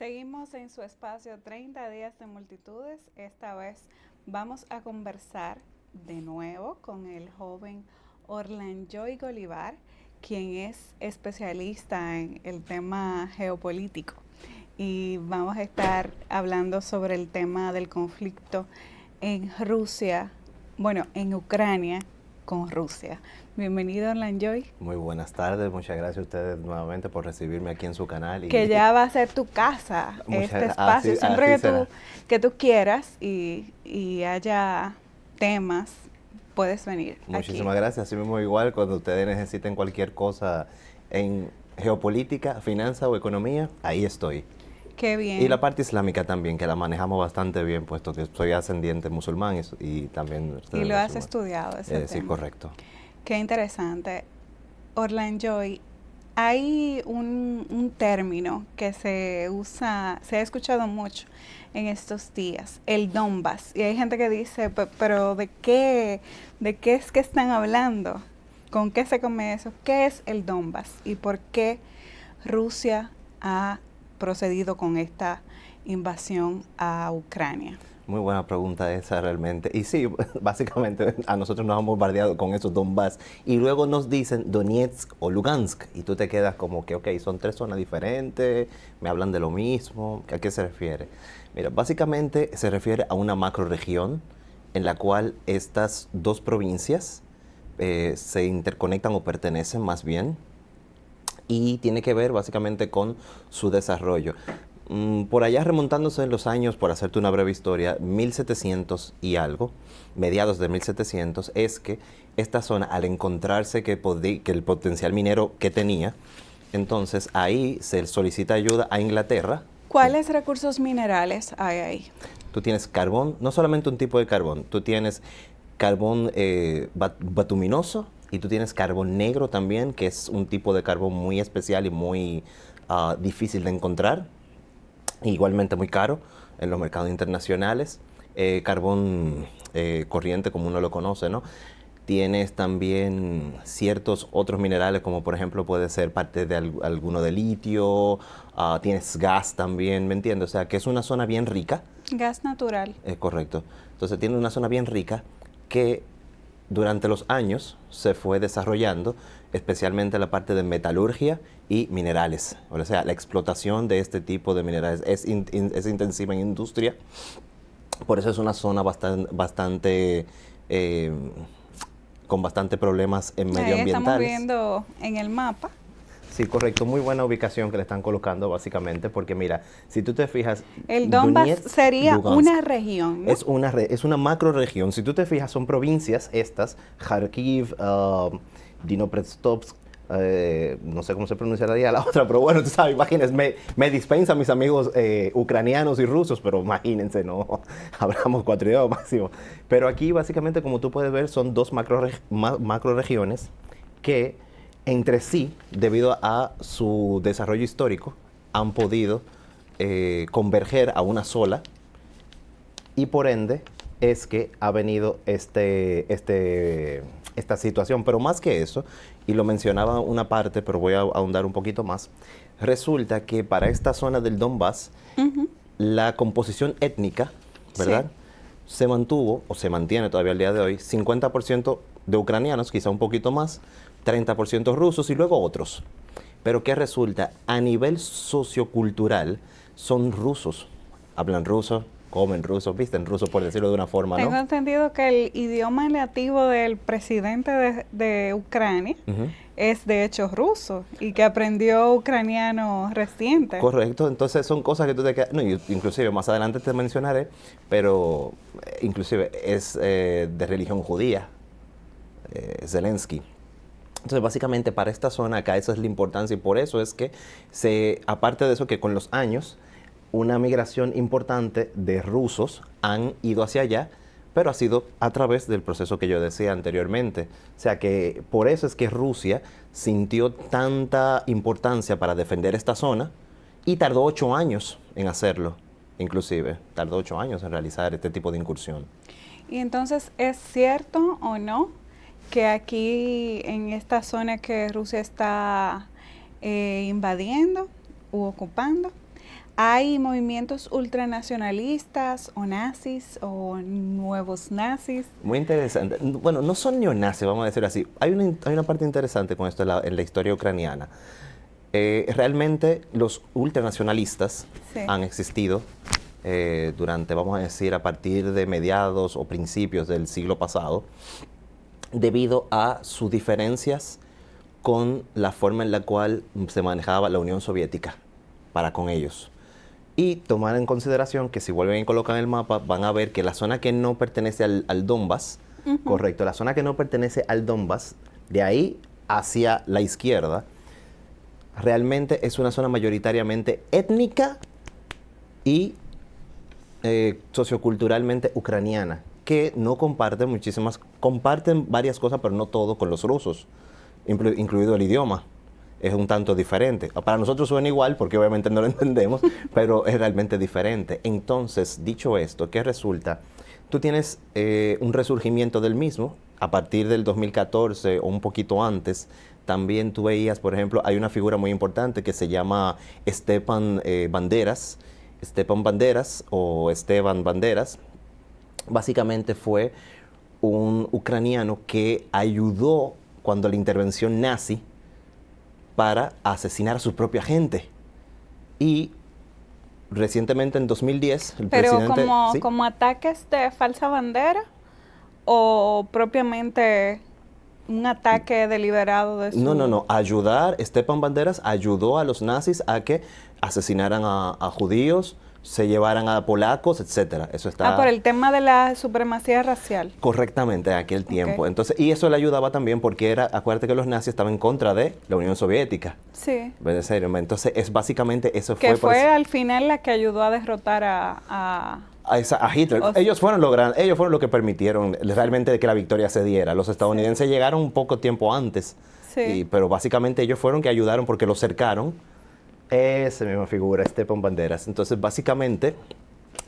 Seguimos en su espacio 30 días de multitudes. Esta vez vamos a conversar de nuevo con el joven Orlanjoy Golivar, quien es especialista en el tema geopolítico. Y vamos a estar hablando sobre el tema del conflicto en Rusia, bueno, en Ucrania con Rusia. Bienvenido, Orlanjoy. Muy buenas tardes, muchas gracias a ustedes nuevamente por recibirme aquí en su canal. Que ya va a ser tu casa, este espacio, así, siempre así que tú quieras y haya temas, puedes venir. Muchísimas aquí. gracias, así mismo igual cuando ustedes necesiten cualquier cosa en geopolítica, finanza o economía, ahí estoy. Qué bien. Y la parte islámica también, que la manejamos bastante bien, puesto que soy ascendiente musulmán y también... Y lo has estudiado ese tema. Sí, correcto. Qué interesante. Orlanjoy, hay un término que se usa, se ha escuchado mucho en estos días, el Donbass. Y hay gente que dice, pero ¿de qué es que están hablando? ¿Con qué se come eso? ¿Qué es el Donbass? ¿Y por qué Rusia ha procedido con esta invasión a Ucrania? Muy buena pregunta esa realmente. Y sí, básicamente a nosotros nos han bombardeado con esos Donbass y luego nos dicen Donetsk o Lugansk y tú te quedas como que, ok, son tres zonas diferentes, me hablan de lo mismo, ¿a qué se refiere? Mira, básicamente se refiere a una macroregión en la cual estas dos provincias se interconectan o pertenecen más bien y tiene que ver básicamente con su desarrollo. Por allá remontándose en los años, por hacerte una breve historia, 1700 y algo, mediados de 1700, es que esta zona, al encontrarse que el potencial minero que tenía, entonces ahí se solicita ayuda a Inglaterra. ¿Cuáles recursos minerales hay ahí? Tú tienes carbón, no solamente un tipo de carbón, tú tienes carbón batuminoso y tú tienes carbón negro también, que es un tipo de carbón muy especial y muy difícil de encontrar. Igualmente muy caro en los mercados internacionales. Carbón corriente, como uno lo conoce, ¿no? Tienes también ciertos otros minerales, como por ejemplo puede ser parte de alguno de litio, tienes gas también, ¿me entiendes? O sea, que es una zona bien rica. Gas natural. Correcto. Entonces tiene una zona bien rica que durante los años se fue desarrollando, especialmente la parte de metalurgia y minerales. O sea, la explotación de este tipo de minerales es intensiva en industria. Por eso es una zona bastante con bastante problemas medioambientales. Estamos viendo en el mapa. Sí, correcto. Muy buena ubicación que le están colocando, básicamente, porque mira, si tú te fijas... El Donbass sería Lugansk, una región, ¿no? Es una macro región. Si tú te fijas, son provincias estas, Kharkiv, Dnipropetrovsk, no sé cómo se pronunciaría la otra, pero bueno, tú sabes, imagínense, me dispensan mis amigos ucranianos y rusos, pero imagínense, no, hablamos 4 idiomas máximo. Pero aquí, básicamente, como tú puedes ver, son dos macro regiones que entre sí, debido a su desarrollo histórico, han podido converger a una sola y por ende es que ha venido esta situación. Pero más que eso, y lo mencionaba una parte, pero voy a ahondar un poquito más, resulta que para esta zona del Donbass, la composición étnica, ¿verdad? Sí. Se mantuvo, o se mantiene todavía al día de hoy, 50% de ucranianos, quizá un poquito más, 30% rusos y luego otros. Pero ¿qué resulta? A nivel sociocultural son rusos, hablan ruso, comen ruso, visten ruso, por decirlo de una forma, ¿no? Tengo entendido que el idioma nativo del presidente de Ucrania es de hecho ruso y que aprendió ucraniano reciente. Correcto, entonces son cosas que tú te quedas, no, inclusive más adelante te mencionaré, pero inclusive es de religión judía, Zelensky. Entonces, básicamente para esta zona acá esa es la importancia y por eso es que aparte de eso que con los años una migración importante de rusos han ido hacia allá, pero ha sido a través del proceso que yo decía anteriormente. O sea que por eso es que Rusia sintió tanta importancia para defender esta zona y tardó 8 años en hacerlo, inclusive. Tardó 8 años en realizar este tipo de incursión. Y entonces, ¿es cierto o no que aquí en esta zona que Rusia está invadiendo u ocupando, ¿Hay movimientos ultranacionalistas o nazis o nuevos nazis? Muy interesante. Bueno, no son neonazis, vamos a decir así. Hay una parte interesante con esto en la historia ucraniana. Realmente los ultranacionalistas Sí. han existido durante, vamos a decir, a partir de mediados o principios del siglo pasado, debido a sus diferencias con la forma en la cual se manejaba la Unión Soviética para con ellos. Y tomar en consideración que si vuelven y colocan el mapa, van a ver que la zona que no pertenece al Donbass, correcto, la zona que no pertenece al Donbass, de ahí hacia la izquierda, realmente es una zona mayoritariamente étnica y socioculturalmente ucraniana, que no comparten varias cosas, pero no todo con los rusos, incluido el idioma. Es un tanto diferente. Para nosotros suena igual porque obviamente no lo entendemos, pero es realmente diferente. Entonces, dicho esto, ¿qué resulta? Tú tienes un resurgimiento del mismo a partir del 2014 o un poquito antes. También tú veías, por ejemplo, hay una figura muy importante que se llama Stepan Banderas. Stepan Banderas o Esteban Banderas, básicamente fue un ucraniano que ayudó cuando la intervención nazi para asesinar a su propia gente. Y recientemente, en 2010, el Pero presidente... ¿sí? como ataques de falsa bandera o propiamente un ataque deliberado de su... No. Stepan Banderas ayudó a los nazis a que asesinaran a judíos, se llevaran a polacos, etcétera. Eso está... por el tema de la supremacía racial. Correctamente, en aquel tiempo. Ok. Entonces, y eso le ayudaba también porque acuérdate que los nazis estaban en contra de la Unión Soviética. Sí. En serio, entonces es básicamente eso Que fue al final la que ayudó a derrotar a Hitler. O sea, ellos fueron lo que permitieron realmente que la victoria se diera. Los estadounidenses llegaron un poco tiempo antes, sí. pero básicamente ellos fueron que ayudaron porque los cercaron. Esa misma figura, Stepan Banderas. Entonces, básicamente,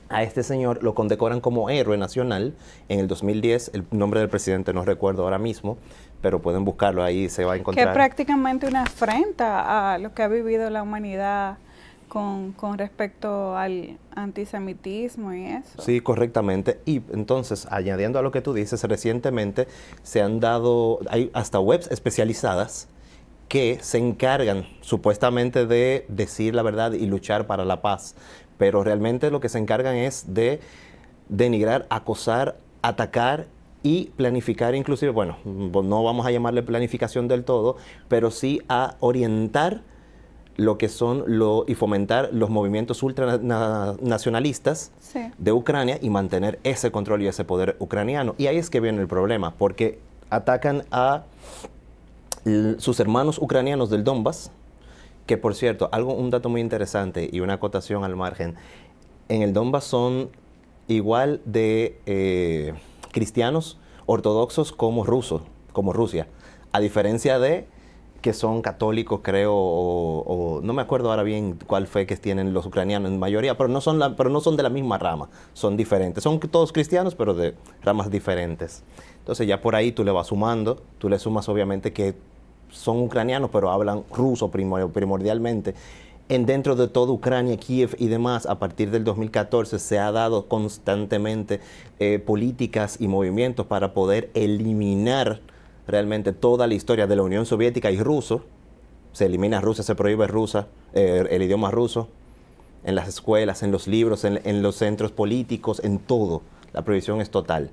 a este señor lo condecoran como héroe nacional en el 2010. El nombre del presidente no recuerdo ahora mismo, pero pueden buscarlo ahí, se va a encontrar. Que es prácticamente una afrenta a lo que ha vivido la humanidad con respecto al antisemitismo y eso. Sí, correctamente. Y entonces, añadiendo a lo que tú dices, recientemente se han dado, hay hasta webs especializadas que se encargan supuestamente de decir la verdad y luchar para la paz, pero realmente lo que se encargan es de denigrar, acosar, atacar y planificar inclusive, bueno, no vamos a llamarle planificación del todo, pero sí a orientar lo que son y fomentar los movimientos ultranacionalistas Sí. de Ucrania y mantener ese control y ese poder ucraniano. Y ahí es que viene el problema, porque atacan a sus hermanos ucranianos del Donbass, que por cierto, un dato muy interesante y una acotación al margen, en el Donbass son igual de cristianos ortodoxos como Rusia, a diferencia de que son católicos, creo, o no me acuerdo ahora bien cuál fue que tienen los ucranianos en mayoría, pero no son de la misma rama, son diferentes. Son todos cristianos, pero de ramas diferentes. Entonces ya por ahí tú le vas sumando, tú le sumas obviamente que son ucranianos, pero hablan ruso primordialmente. Dentro de toda Ucrania, Kiev y demás, a partir del 2014 se ha dado constantemente políticas y movimientos para poder eliminar realmente toda la historia de la Unión Soviética y ruso. Se elimina Rusia, se prohíbe el idioma ruso en las escuelas, en los libros, en los centros políticos, en todo. La prohibición es total.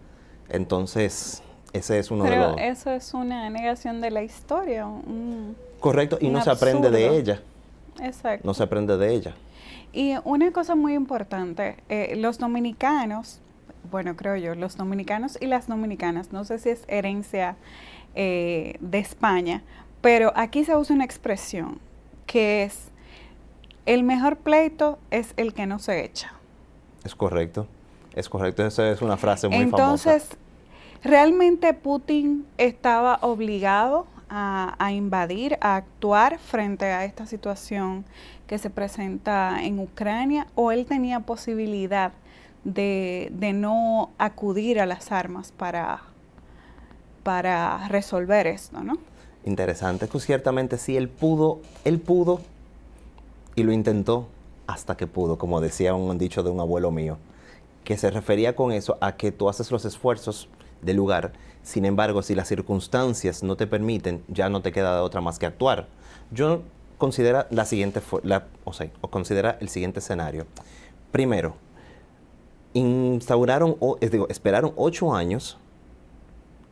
Entonces, ese es uno de los... Pero eso es una negación de la historia. Correcto, y un no se aprende de absurdo. ella. Exacto. No se aprende de ella. Y una cosa muy importante, los dominicanos, bueno, creo yo, los dominicanos y las dominicanas, no sé si es herencia de España, pero aquí se usa una expresión que es, el mejor pleito es el que no se echa. Es correcto. Esa es una frase muy Entonces, famosa. ¿realmente Putin estaba obligado a invadir, a actuar frente a esta situación que se presenta en Ucrania, o él tenía posibilidad de no acudir a las armas para resolver esto, ¿no? Interesante, que ciertamente sí, él pudo y lo intentó, hasta que pudo, como decía un dicho de un abuelo mío, que se refería con eso a que tú haces los esfuerzos del lugar, sin embargo, si las circunstancias no te permiten, ya no te queda de otra más que actuar. Yo considera la siguiente, o considera el siguiente escenario. Primero, esperaron 8 años,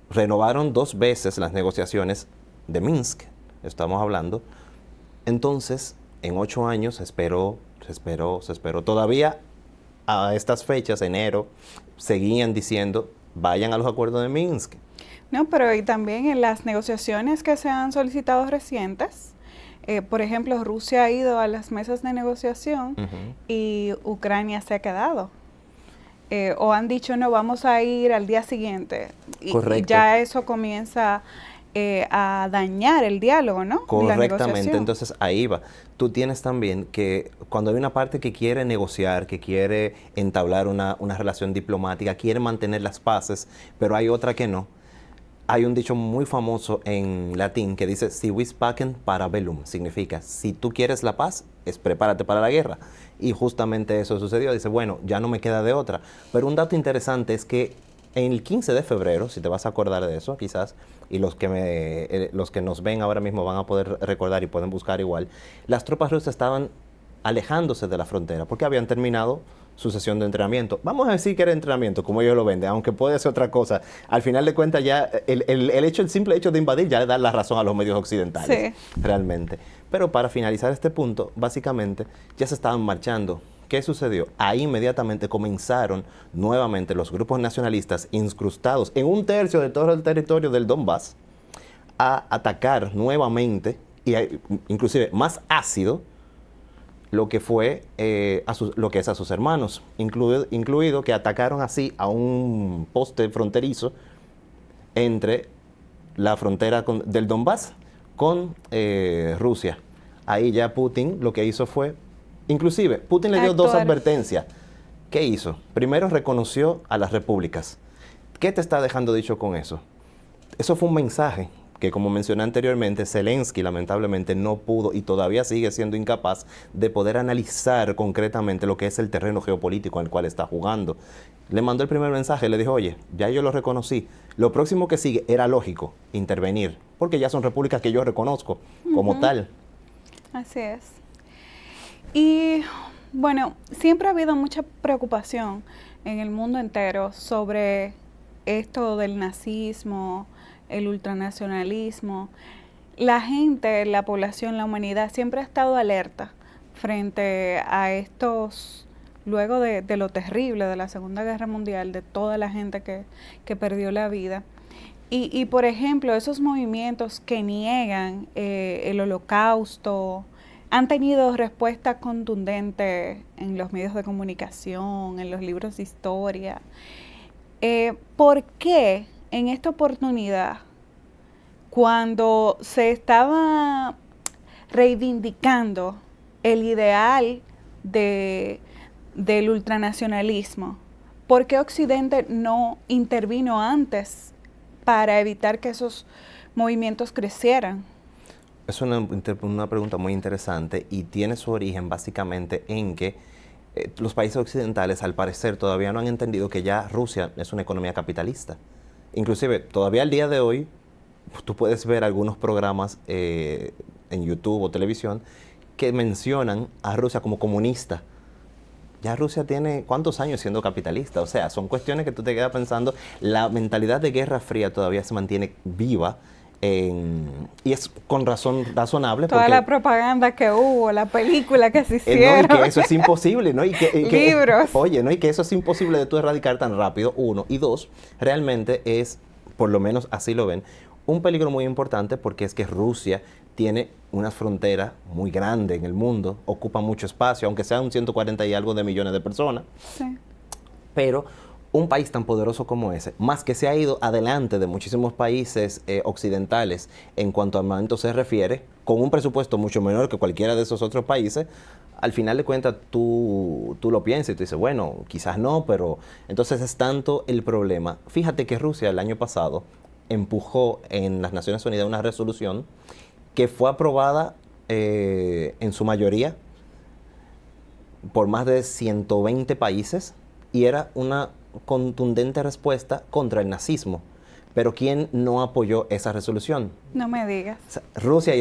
renovaron 2 veces las negociaciones de Minsk, estamos hablando. Entonces, en 8 años se esperó. Todavía a estas fechas, enero, seguían diciendo, vayan a los acuerdos de Minsk. No, pero y también en las negociaciones que se han solicitado recientes, por ejemplo, Rusia ha ido a las mesas de negociación y Ucrania se ha quedado. O han dicho, no, vamos a ir al día siguiente. Y ya eso comienza a dañar el diálogo, ¿no? Correctamente, entonces ahí va. Tú tienes también que cuando hay una parte que quiere negociar, que quiere entablar una relación diplomática, quiere mantener las paces, pero hay otra que no. Hay un dicho muy famoso en latín que dice, si vis pacem para bellum, significa, si tú quieres la paz, prepárate para la guerra. Y justamente eso sucedió. Dice, bueno, ya no me queda de otra. Pero un dato interesante es que en el 15 de febrero, si te vas a acordar de eso, quizás, y los que nos ven ahora mismo van a poder recordar y pueden buscar igual, las tropas rusas estaban alejándose de la frontera porque habían terminado su sesión de entrenamiento. Vamos a decir que era entrenamiento, como ellos lo venden, aunque puede ser otra cosa. Al final de cuentas, ya el simple hecho de invadir ya le da la razón a los medios occidentales, realmente. Pero para finalizar este punto, básicamente, ya se estaban marchando. ¿Qué sucedió? Ahí inmediatamente comenzaron nuevamente los grupos nacionalistas incrustados en 1/3 de todo el territorio del Donbass a atacar nuevamente, y inclusive más ácido, lo que fue lo que es a sus hermanos, incluido que atacaron así a un poste fronterizo entre la frontera del Donbass con Rusia. Ahí ya Putin lo que hizo fue, inclusive Putin le dio 2 advertencias. ¿Qué hizo? Primero reconoció a las repúblicas. ¿Qué te está dejando dicho con eso? Eso fue un mensaje que, como mencioné anteriormente, Zelensky lamentablemente no pudo y todavía sigue siendo incapaz de poder analizar concretamente lo que es el terreno geopolítico en el cual está jugando. Le mandó el primer mensaje, le dijo, oye, ya yo lo reconocí. Lo próximo que sigue era lógico, intervenir, porque ya son repúblicas que yo reconozco como tal. Así es. Y bueno, siempre ha habido mucha preocupación en el mundo entero sobre esto del nazismo, el ultranacionalismo. La gente, la población, la humanidad siempre ha estado alerta frente a estos, luego de lo terrible de la Segunda Guerra Mundial, de toda la gente que perdió la vida. Y por ejemplo, esos movimientos que niegan el Holocausto han tenido respuesta contundente en los medios de comunicación, en los libros de historia. ¿Por qué en esta oportunidad, cuando se estaba reivindicando el ideal del ultranacionalismo, por qué Occidente no intervino antes para evitar que esos movimientos crecieran? Es una pregunta muy interesante y tiene su origen básicamente en que los países occidentales, al parecer, todavía no han entendido que ya Rusia es una economía capitalista. Inclusive, todavía al día de hoy, tú puedes ver algunos programas en YouTube o televisión que mencionan a Rusia como comunista. Ya Rusia tiene ¿cuántos años siendo capitalista? O sea, son cuestiones que tú te quedas pensando. La mentalidad de Guerra Fría todavía se mantiene viva. Y es con razón razonable. Toda la propaganda que hubo, la película que se hicieron. No, y que eso es imposible, ¿no? Libros. Oye, ¿no? Y que eso es imposible de tú erradicar tan rápido, 1. Y 2, realmente es, por lo menos así lo ven, un peligro muy importante porque es que Rusia tiene una frontera muy grande en el mundo, ocupa mucho espacio, aunque sean 140 y algo de millones de personas. Sí. Pero un país tan poderoso como ese, más que se ha ido adelante de muchísimos países occidentales en cuanto a armamento se refiere, con un presupuesto mucho menor que cualquiera de esos otros países, al final de cuentas tú lo piensas y tú dices, bueno, quizás no, pero entonces es tanto el problema. Fíjate que Rusia el año pasado empujó en las Naciones Unidas una resolución que fue aprobada en su mayoría por más de 120 países y era una contundente respuesta contra el nazismo. Pero ¿quién no apoyó esa resolución? No me digas. O sea,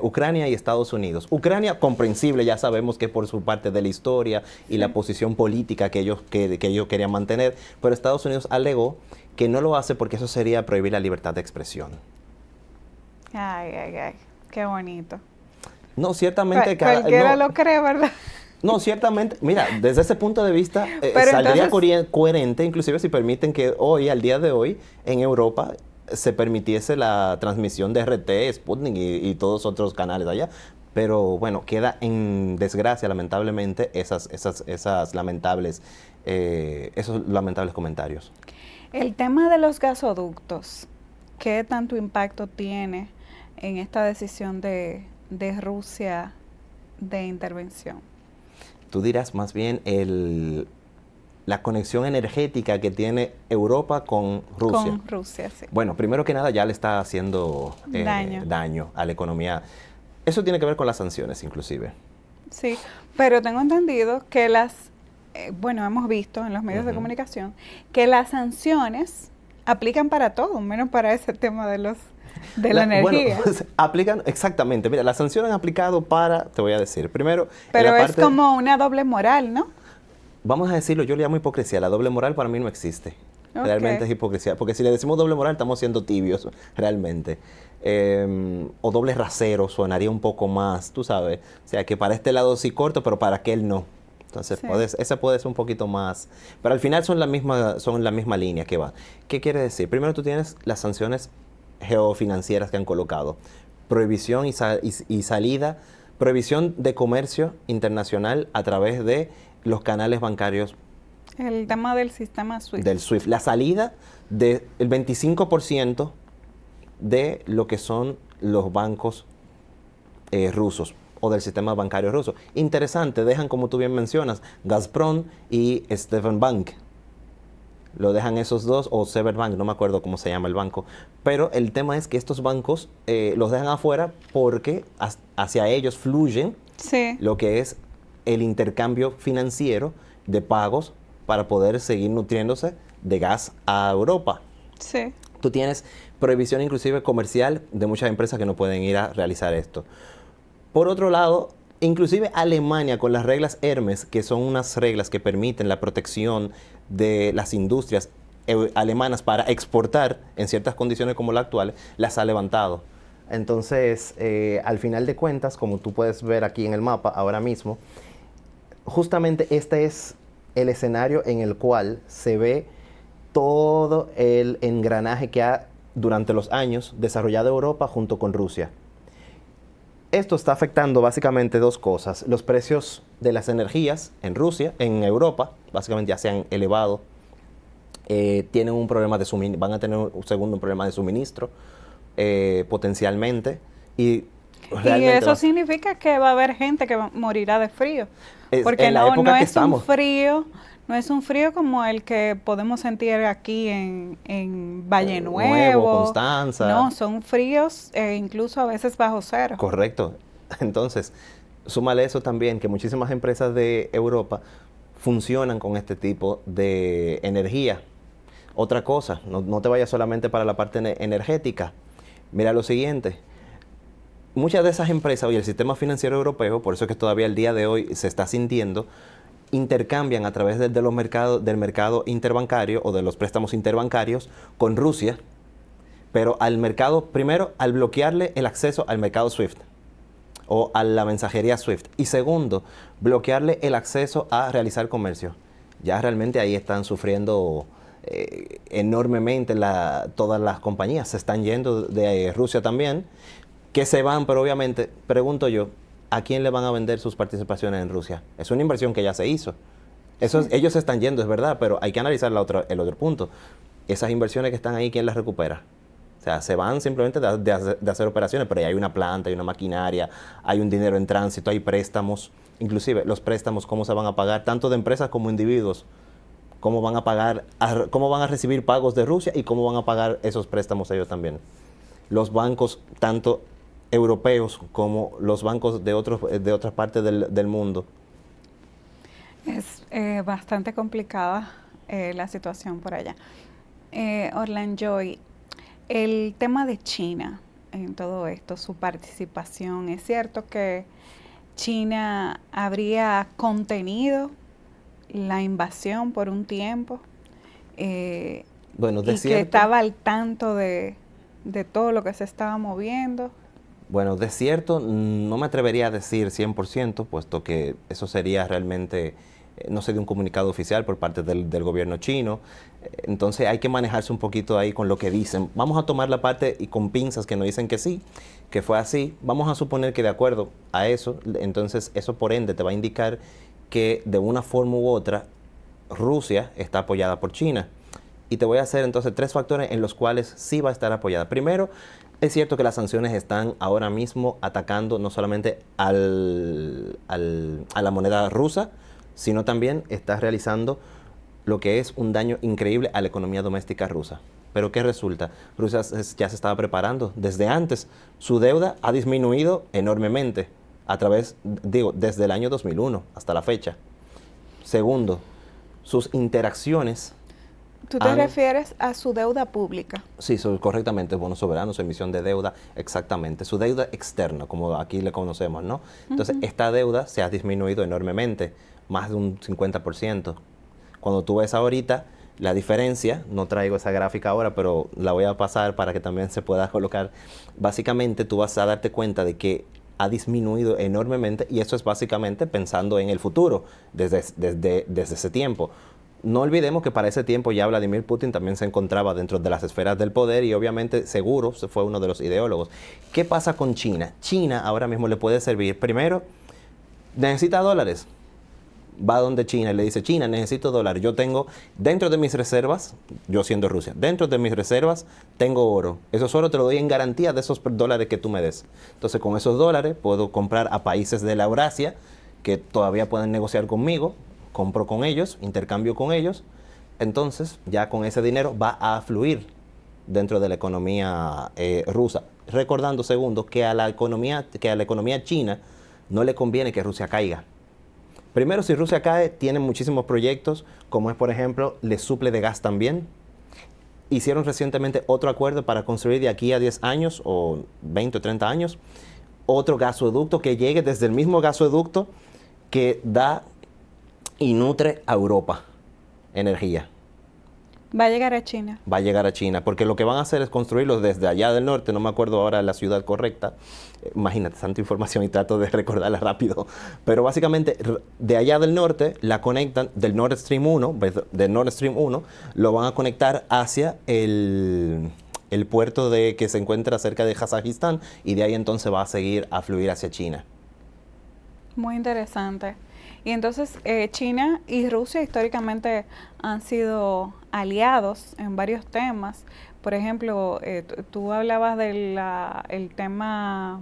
Ucrania y Estados Unidos. Ucrania, comprensible, ya sabemos que por su parte de la historia y la posición política que ellos querían mantener, pero Estados Unidos alegó que no lo hace porque eso sería prohibir la libertad de expresión. Ay, qué bonito. No, ciertamente... Cualquiera lo cree, ¿verdad? No, ciertamente, mira, desde ese punto de vista saldría coherente, inclusive si permiten que hoy, al día de hoy, en Europa se permitiese la transmisión de RT, Sputnik y todos otros canales allá. Pero bueno, queda en desgracia, lamentablemente, esos lamentables comentarios. El tema de los gasoductos, ¿qué tanto impacto tiene en esta decisión de Rusia de intervención? Tú dirás más bien la conexión energética que tiene Europa con Rusia. Con Rusia, sí. Bueno, primero que nada ya le está haciendo daño a la economía. Eso tiene que ver con las sanciones, inclusive. Sí, pero tengo entendido que hemos visto en los medios de comunicación que las sanciones aplican para todo, menos para ese tema de la energía. Bueno, aplican, exactamente. Mira, las sanciones han aplicado te voy a decir, primero... Pero es como una doble moral, ¿no? Vamos a decirlo, yo le llamo hipocresía. La doble moral para mí no existe. Okay. Realmente es hipocresía. Porque si le decimos doble moral, estamos siendo tibios, realmente. O doble rasero, sonaría un poco más, tú sabes. O sea, que para este lado sí corto, pero para aquel no. Entonces, sí. Ese puede ser un poquito más. Pero al final son la misma línea que va. ¿Qué quiere decir? Primero tú tienes las sanciones geofinancieras que han colocado. Prohibición y salida, prohibición de comercio internacional a través de los canales bancarios. El tema del sistema SWIFT. Del SWIFT. La salida del 25% de lo que son los bancos rusos o del sistema bancario ruso. Interesante, dejan, como tú bien mencionas, Gazprom y Bank. Lo dejan esos dos, o Severbank, no me acuerdo cómo se llama el banco. Pero el tema es que estos bancos los dejan afuera porque hacia ellos fluyen lo que es el intercambio financiero de pagos para poder seguir nutriéndose de gas a Europa. Sí. Tú tienes prohibición inclusive comercial de muchas empresas que no pueden ir a realizar esto. Por otro lado, inclusive Alemania con las reglas Hermes, que son unas reglas que permiten la protección de las industrias alemanas para exportar en ciertas condiciones como la actual, las ha levantado. Entonces, al final de cuentas, como tú puedes ver aquí en el mapa ahora mismo, justamente este es el escenario en el cual se ve todo el engranaje que ha durante los años desarrollado Europa junto con Rusia. Esto está afectando básicamente dos cosas. Los precios de las energías en Rusia, en Europa, básicamente ya se han elevado. Tienen un problema de suministro, van a tener un segundo problema de suministro potencialmente. Y eso significa que va a haber gente que morirá de frío. Porque no es un frío. No es un frío como el que podemos sentir aquí en Valle Nuevo, Constanza. No, son fríos incluso a veces bajo cero. Correcto. Entonces, súmale eso también, que muchísimas empresas de Europa funcionan con este tipo de energía. Otra cosa, no te vayas solamente para la parte energética. Mira lo siguiente. Muchas de esas empresas y el sistema financiero europeo, por eso es que todavía el día de hoy se está sintiendo, intercambian a través del mercado interbancario o de los préstamos interbancarios con Rusia, pero primero al bloquearle el acceso al mercado SWIFT o a la mensajería SWIFT, y segundo, bloquearle el acceso a realizar comercio. Ya realmente ahí están sufriendo enormemente todas las compañías, se están yendo de Rusia también, que se van, pero obviamente, pregunto yo, ¿a quién le van a vender sus participaciones en Rusia? Es una inversión que ya se hizo. Ellos se están yendo, es verdad, pero hay que analizar el otro punto. Esas inversiones que están ahí, ¿quién las recupera? O sea, se van simplemente de hacer operaciones, pero ahí hay una planta, hay una maquinaria, hay un dinero en tránsito, hay préstamos. Inclusive, los préstamos, ¿cómo se van a pagar? Tanto de empresas como individuos. ¿Cómo van a pagar? ¿Cómo van a recibir pagos de Rusia? ¿Y cómo van a pagar esos préstamos ellos también? Los bancos, tanto europeos como los bancos de otras partes del mundo, Es bastante complicada la situación por allá. Orlan Joy, el tema de China en todo esto, su participación, ¿es cierto que China habría contenido la invasión por un tiempo Bueno, de y que cierto, estaba al tanto de todo lo que se estaba moviendo? bueno, de cierto no me atrevería a decir 100%, puesto que eso sería realmente, no sé, de un comunicado oficial por parte del gobierno chino. Entonces hay que manejarse un poquito ahí con lo que dicen. Vamos a tomar la parte y con pinzas que nos dicen que sí, que fue así. Vamos a suponer que de acuerdo a eso, entonces eso por ende te va a indicar que de una forma u otra Rusia está apoyada por China. Y te voy a hacer entonces tres factores en los cuales sí va a estar apoyada. Primero, es cierto que las sanciones están ahora mismo atacando no solamente a la moneda rusa, sino también está realizando lo que es un daño increíble a la economía doméstica rusa. Pero ¿qué resulta? Rusia ya se estaba preparando desde antes. Su deuda ha disminuido enormemente a través, digo, desde el año 2001 hasta la fecha. Segundo, sus interacciones ¿Tú te han... refieres a su deuda pública? Sí, correctamente, bonos soberanos, su emisión de deuda, exactamente. Su deuda externa, como aquí le conocemos, ¿no? Entonces, Ujú. esta deuda se ha disminuido enormemente, más de un 50%. Cuando tú ves ahorita la diferencia, no traigo esa gráfica ahora, pero la voy a pasar para que también se pueda colocar. Básicamente, tú vas a darte cuenta de que ha disminuido enormemente y eso es básicamente pensando en el futuro, desde ese tiempo. No olvidemos que para ese tiempo ya Vladimir Putin también se encontraba dentro de las esferas del poder y obviamente seguro fue uno de los ideólogos. ¿Qué pasa con China? China ahora mismo le puede servir, primero, necesita dólares. Va donde China y le dice, China, necesito dólares. Yo tengo dentro de mis reservas, yo siendo Rusia, dentro de mis reservas tengo oro. Esos oro te lo doy en garantía de esos dólares que tú me des. Entonces con esos dólares puedo comprar a países de la Eurasia que todavía pueden negociar conmigo, compro con ellos, intercambio con ellos. Entonces ya con ese dinero va a fluir dentro de la economía rusa. Recordando, segundo, que a la economía china no le conviene que Rusia caiga. Primero, si Rusia cae, tienen muchísimos proyectos, como es, por ejemplo, les suple de gas también. Hicieron recientemente otro acuerdo para construir de aquí a 10 años, o 20 o 30 años, otro gasoducto que llegue desde el mismo gasoducto que da y nutre a Europa energía. Va a llegar a China. Va a llegar a China, porque lo que van a hacer es construirlo desde allá del norte, no me acuerdo ahora la ciudad correcta, imagínate, tanta información y trato de recordarla rápido, pero básicamente de allá del norte la conectan del Nord Stream 1, del Nord Stream 1, lo van a conectar hacia el puerto que se encuentra cerca de Kazajistán y de ahí entonces va a seguir a fluir hacia China. Muy interesante. Y entonces China y Rusia históricamente han sido aliados en varios temas. Por ejemplo, tú hablabas del el tema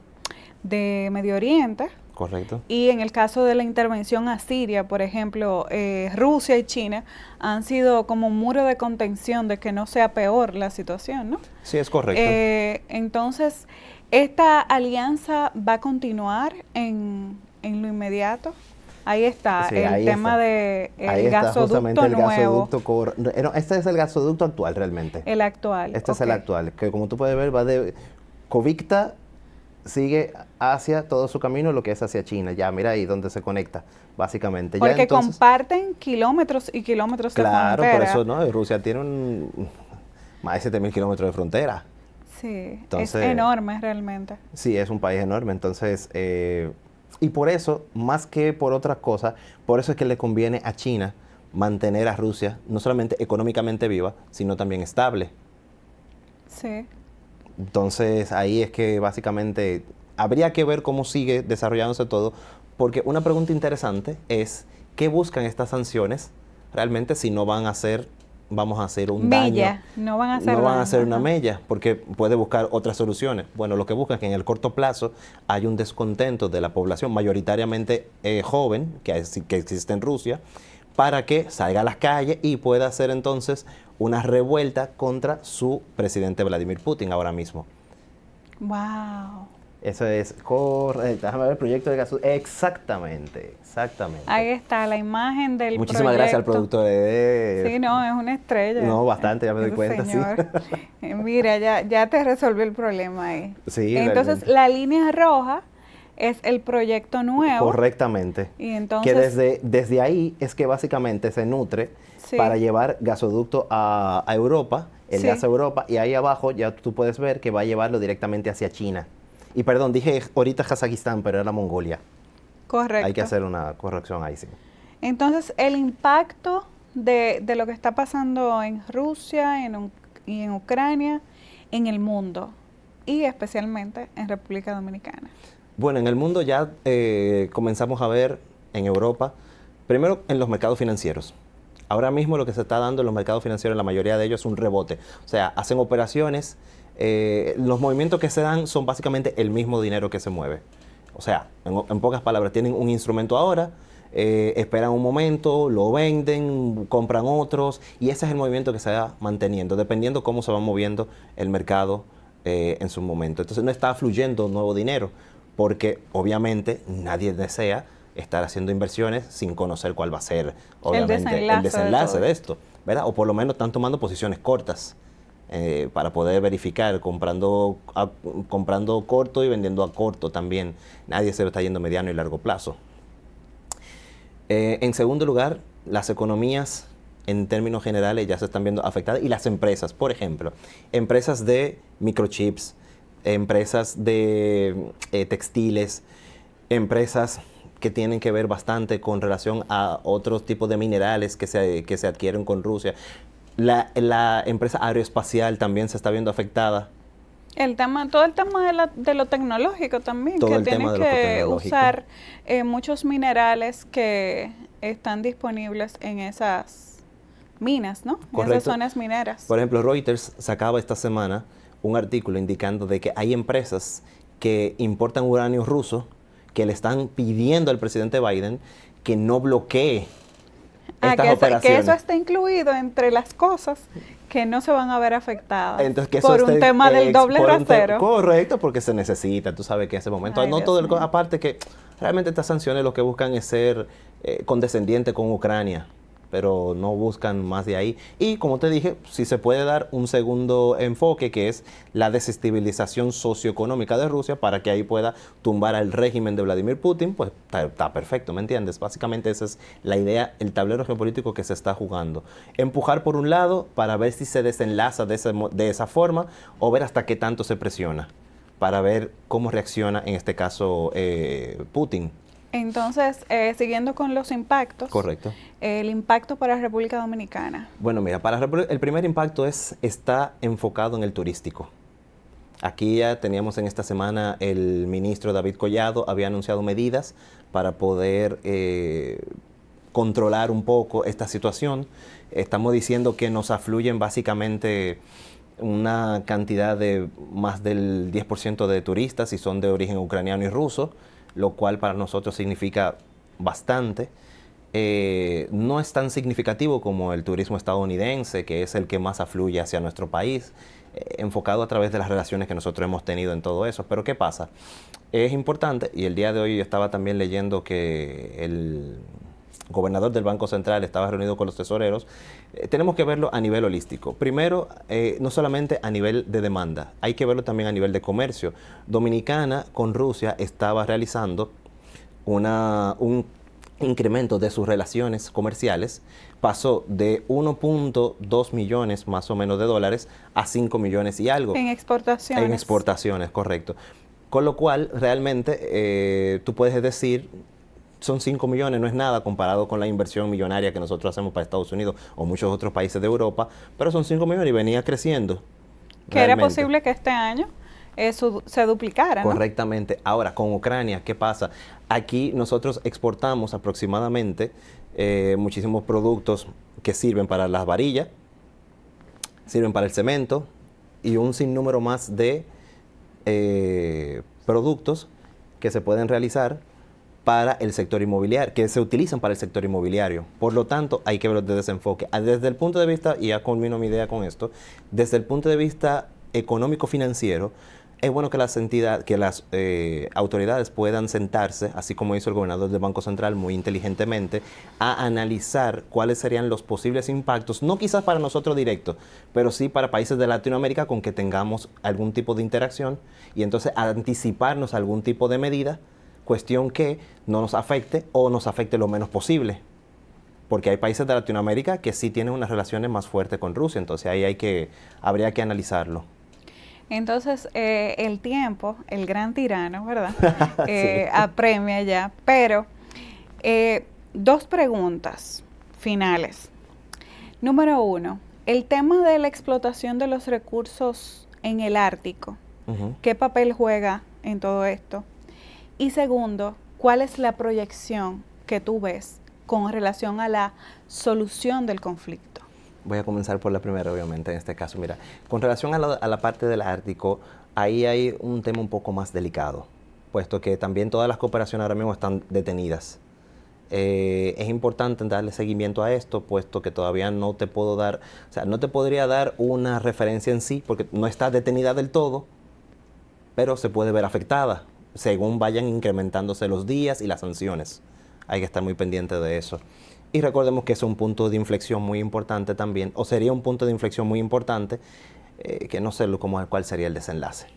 de Medio Oriente ¿Correcto? y en el caso de la intervención a Siria, por ejemplo, Rusia y China han sido como un muro de contención de que no sea peor la situación, ¿no? Sí, es correcto. Entonces, ¿esta alianza va a continuar en lo inmediato? Ahí está, Sí, el ahí tema está. de Ahí el está justamente gasoducto el nuevo, gasoducto. No, este es el gasoducto actual realmente. el actual, Este es ok. el actual, que como tú puedes ver va de Covicta, sigue hacia todo su camino, lo que es hacia China. Ya, mira ahí donde se conecta, básicamente. Ya Porque entonces, comparten kilómetros y kilómetros de claro, por frontera. eso, ¿no? Rusia tiene más de 7.000 kilómetros de frontera. Sí, es Entonces, enorme realmente. sí, es un país enorme. Entonces, y por eso, más que por otras cosas, por eso es que le conviene a China mantener a Rusia no solamente económicamente viva, sino también estable. Sí. Entonces ahí es que básicamente habría que ver cómo sigue desarrollándose todo, porque una pregunta interesante es, ¿qué buscan estas sanciones realmente si no van a hacer, vamos a hacer un daño? Milla, no van a hacer No van a daño. hacer una Ajá. mella, porque puede buscar otras soluciones. Bueno, lo que buscan es que en el corto plazo hay un descontento de la población, mayoritariamente joven, que existe en Rusia, para que salga a las calles y pueda hacer entonces una revuelta contra su presidente Vladimir Putin ahora mismo. Wow. Eso es correcto. Déjame ver el proyecto de gasoducto. Exactamente, exactamente. Ahí está la imagen del Muchísimas gracias al proyecto. productor. Sí, no, es una estrella. No, bastante, ya me doy Ese cuenta, señor. sí. Mira, ya te resolvió el problema ahí. Sí, Entonces, realmente. la línea roja es el proyecto nuevo. Correctamente. Y Que entonces, desde ahí es que básicamente se nutre sí, para llevar gasoducto a Europa, el gas sí, a Europa, y ahí abajo ya tú puedes ver que va a llevarlo directamente hacia China. Y perdón, dije ahorita Kazajistán, pero era Mongolia. Hay que correcto. hacer una corrección ahí, sí. Entonces, el impacto de lo que está pasando en Rusia y en Ucrania, en el mundo, y especialmente en República Dominicana. Bueno, en el mundo ya comenzamos a ver en Europa, primero en los mercados financieros. Ahora mismo lo que se está dando en los mercados financieros, la mayoría de ellos es un rebote. O sea, hacen operaciones, los movimientos que se dan son básicamente el mismo dinero que se mueve. O sea, en pocas palabras, tienen un instrumento ahora, esperan un momento, lo venden, compran otros, y ese es el movimiento que se va manteniendo, dependiendo cómo se va moviendo el mercado en su momento. Entonces no está fluyendo nuevo dinero, porque obviamente nadie desea estar haciendo inversiones sin conocer cuál va a ser, obviamente, el desenlace de esto, ¿verdad? O por lo menos están tomando posiciones cortas para poder verificar, comprando corto y vendiendo a corto también. Nadie se está yendo a mediano y largo plazo. En segundo lugar, las economías en términos generales ya se están viendo afectadas y las empresas, por ejemplo, empresas de microchips, empresas de textiles, empresas que tienen que ver bastante con relación a otros tipos de minerales que se adquieren con Rusia. La empresa aeroespacial también se está viendo afectada. Todo el tema de lo tecnológico también, Todo que el tema tienen de lo que tecnológico. usar muchos minerales que están disponibles en esas minas, ¿no? En esas Correcto. zonas mineras. Por ejemplo, Reuters sacaba esta semana un artículo indicando de que hay empresas que importan uranio ruso que le están pidiendo al presidente Biden que no bloquee estas operaciones. Que eso está incluido entre las cosas que no se van a ver afectadas. Entonces, que por un tema del doble rasero. Correcto, porque se necesita, tú sabes que en ese momento, Ay, no Dios todo mío. aparte que realmente estas sanciones lo que buscan es ser condescendiente con Ucrania, pero no buscan más de ahí. Y como te dije, si se puede dar un segundo enfoque, que es la desestabilización socioeconómica de Rusia, para que ahí pueda tumbar al régimen de Vladimir Putin, pues está perfecto, ¿me entiendes? Básicamente esa es la idea, el tablero geopolítico que se está jugando. Empujar por un lado para ver si se desenlaza de esa forma, o ver hasta qué tanto se presiona, para ver cómo reacciona en este caso Putin. Entonces, siguiendo con los impactos. Correcto. El impacto para República Dominicana. Bueno, mira, el primer impacto está enfocado en el turístico. Aquí ya teníamos en esta semana el ministro David Collado había anunciado medidas para poder controlar un poco esta situación. Estamos diciendo que nos afluyen básicamente una cantidad de más del 10% de turistas y son de origen ucraniano y ruso, lo cual para nosotros significa bastante. No es tan significativo como el turismo estadounidense, que es el que más afluye hacia nuestro país, enfocado a través de las relaciones que nosotros hemos tenido en todo eso. Pero ¿qué pasa? Es importante, y el día de hoy yo estaba también leyendo que el gobernador del Banco Central estaba reunido con los tesoreros. Tenemos que verlo a nivel holístico. Primero, no solamente a nivel de demanda, hay que verlo también a nivel de comercio. Dominicana con Rusia estaba realizando un incremento de sus relaciones comerciales, pasó de 1.2 millones más o menos de dólares a 5 millones y algo. En exportaciones. En exportaciones, correcto. Con lo cual, realmente, tú puedes decir, son 5 millones, no es nada comparado con la inversión millonaria que nosotros hacemos para Estados Unidos o muchos otros países de Europa, pero son 5 millones y venía creciendo. Que realmente era posible que este año se duplicara, ¿no? Correctamente. Ahora, con Ucrania, ¿qué pasa? Aquí nosotros exportamos aproximadamente muchísimos productos que sirven para las varillas, sirven para el cemento y un sinnúmero más de productos que se pueden realizar para el sector inmobiliario, que se utilizan para el sector inmobiliario. Por lo tanto, hay que verlo desde ese enfoque. Desde el punto de vista, y ya culmino mi idea con esto, desde el punto de vista económico-financiero, es bueno que las autoridades puedan sentarse, así como hizo el gobernador del Banco Central muy inteligentemente, a analizar cuáles serían los posibles impactos, no quizás para nosotros directos, pero sí para países de Latinoamérica con que tengamos algún tipo de interacción y entonces anticiparnos a algún tipo de medida, cuestión que no nos afecte o nos afecte lo menos posible. Porque hay países de Latinoamérica que sí tienen unas relaciones más fuertes con Rusia, entonces ahí habría que analizarlo. Entonces, el tiempo, el gran tirano, ¿verdad? Sí. Apremia ya. Pero, dos preguntas finales. Número uno, el tema de la explotación de los recursos en el Ártico. Ujú. ¿Qué papel juega en todo esto? Y segundo, ¿cuál es la proyección que tú ves con relación a la solución del conflicto? Voy a comenzar por la primera, obviamente, en este caso. Mira, con relación a la parte del Ártico, ahí hay un tema un poco más delicado, puesto que también todas las cooperaciones ahora mismo están detenidas. Es importante darle seguimiento a esto, puesto que todavía no te puedo dar, o sea, no te podría dar una referencia en sí, porque no está detenida del todo, pero se puede ver afectada, según vayan incrementándose los días y las sanciones. Hay que estar muy pendiente de eso. Y recordemos que es un punto de inflexión muy importante también, o sería un punto de inflexión muy importante, que no sé cuál sería el desenlace,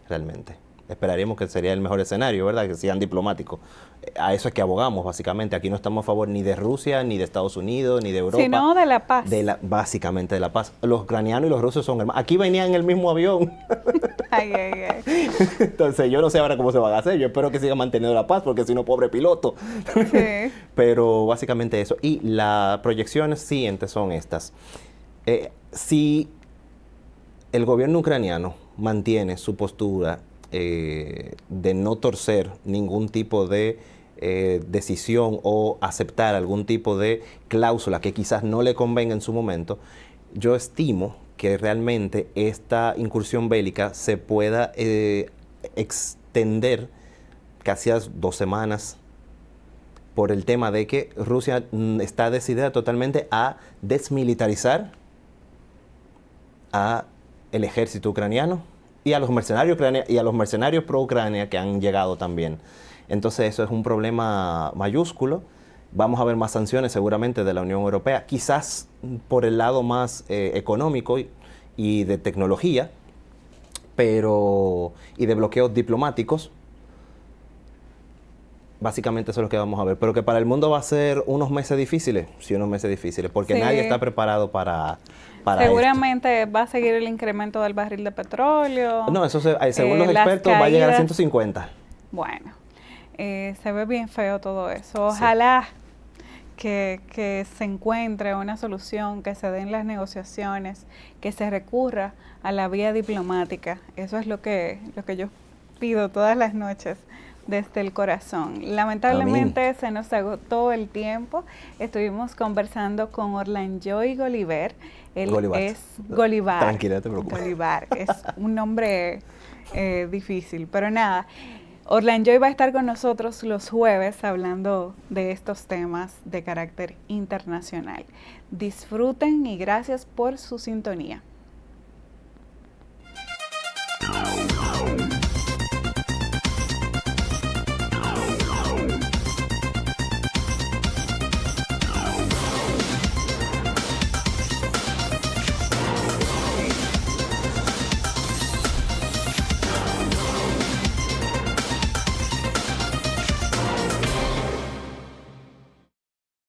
realmente. Esperaríamos que sería el mejor escenario, ¿verdad? Que sean diplomáticos. A eso es que abogamos, básicamente. Aquí no estamos a favor ni de Rusia, ni de Estados Unidos, ni de Europa. Sino de la paz. Básicamente de la paz. Los ucranianos y los rusos son hermanos. Aquí venían en el mismo avión. Ay, ay, ay. Entonces, yo no sé ahora cómo se van a hacer. Yo espero que sigan manteniendo la paz, porque si no, pobre piloto. Sí. Pero básicamente eso. Y las proyecciones siguientes son estas. Si el gobierno ucraniano mantiene su postura de no torcer ningún tipo de decisión o aceptar algún tipo de cláusula que quizás no le convenga en su momento, yo estimo que realmente esta incursión bélica se pueda extender casi a 2 semanas, por el tema de que Rusia está decidida totalmente a desmilitarizar a el ejército ucraniano y a los mercenarios pro Ucrania que han llegado también. Entonces eso es un problema mayúsculo. Vamos a ver más sanciones seguramente de la Unión Europea, quizás por el lado más económico y de tecnología, y de bloqueos diplomáticos. Básicamente eso es lo que vamos a ver, pero que para el mundo va a ser unos meses difíciles, porque Sí. nadie está preparado para Seguramente va a seguir el incremento del barril de petróleo. esto. No, eso según los las expertos va a llegar a caídas. 150. Bueno, se ve bien feo todo eso. Ojalá que se encuentre una solución, que se den las negociaciones, que se recurra a la vía diplomática. Eso es lo que yo pido todas las noches desde el corazón. Lamentablemente se nos agotó el tiempo. Estuvimos conversando con Orlanjoy Golivar. Él es Golivar. Tranquila, no te preocupes. Golivar, es un nombre difícil, pero nada. Orlanjoy va a estar con nosotros los jueves hablando de estos temas de carácter internacional. Disfruten y gracias por su sintonía.